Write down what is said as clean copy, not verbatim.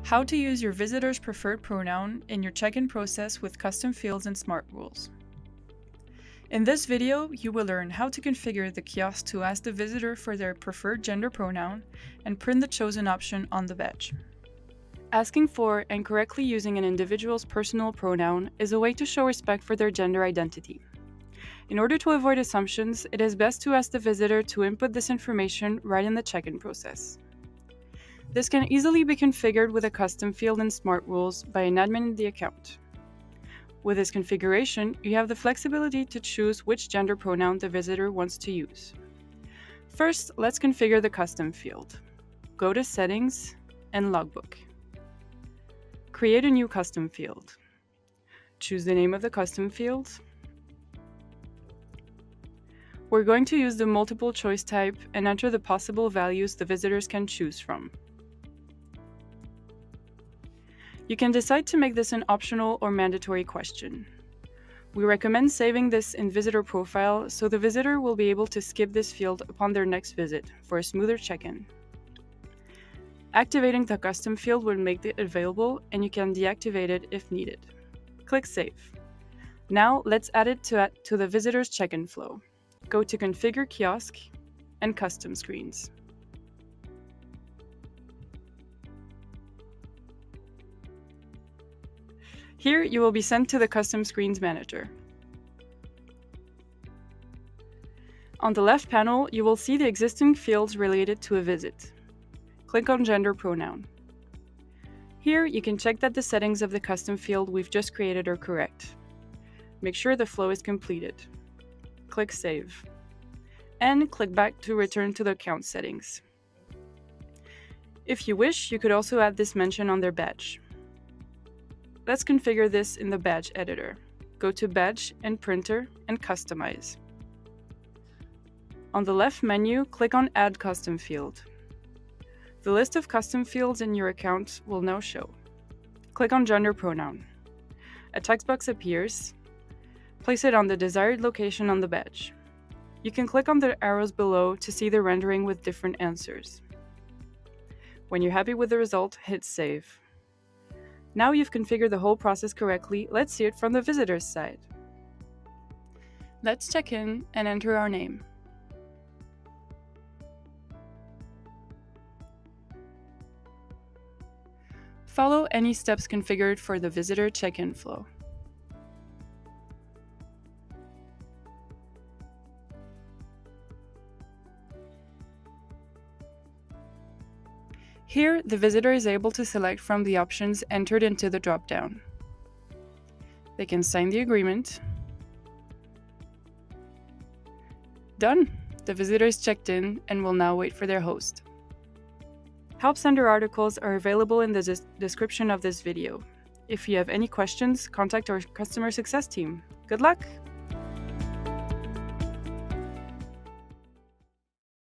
How to use your visitor's preferred pronoun in your check-in process with custom fields and smart rules. In this video, you will learn how to configure the kiosk to ask the visitor for their preferred gender pronoun and print the chosen option on the badge. Asking for and correctly using an individual's personal pronoun is a way to show respect for their gender identity. In order to avoid assumptions, it is best to ask the visitor to input this information right in the check-in process. This can easily be configured with a custom field and smart rules by an admin in the account. With this configuration, you have the flexibility to choose which gender pronoun the visitor wants to use. First, let's configure the custom field. Go to Settings and Logbook. Create a new custom field. Choose the name of the custom field. We're going to use the multiple choice type and enter the possible values the visitors can choose from. You can decide to make this an optional or mandatory question. We recommend saving this in Visitor Profile so the visitor will be able to skip this field upon their next visit for a smoother check-in. Activating the custom field will make it available, and you can deactivate it if needed. Click Save. Now let's add it to the visitor's check-in flow. Go to Configure Kiosk and Custom Screens. Here, you will be sent to the Custom Screens Manager. On the left panel, you will see the existing fields related to a visit. Click on Gender Pronoun. Here, you can check that the settings of the custom field we've just created are correct. Make sure the flow is completed. Click Save. And click back to return to the account settings. If you wish, you could also add this mention on their badge. Let's configure this in the Badge Editor. Go to Badge and Printer and Customize. On the left menu, click on Add Custom Field. The list of custom fields in your account will now show. Click on Gender Pronoun. A text box appears. Place it on the desired location on the badge. You can click on the arrows below to see the rendering with different answers. When you're happy with the result, hit Save. Now you've configured the whole process correctly, let's see it from the visitor's side. Let's check in and enter our name. Follow any steps configured for the visitor check-in flow. Here, the visitor is able to select from the options entered into the drop-down. They can sign the agreement. Done! The visitor is checked in and will now wait for their host. Help Center articles are available in the description of this video. If you have any questions, contact our customer success team. Good luck!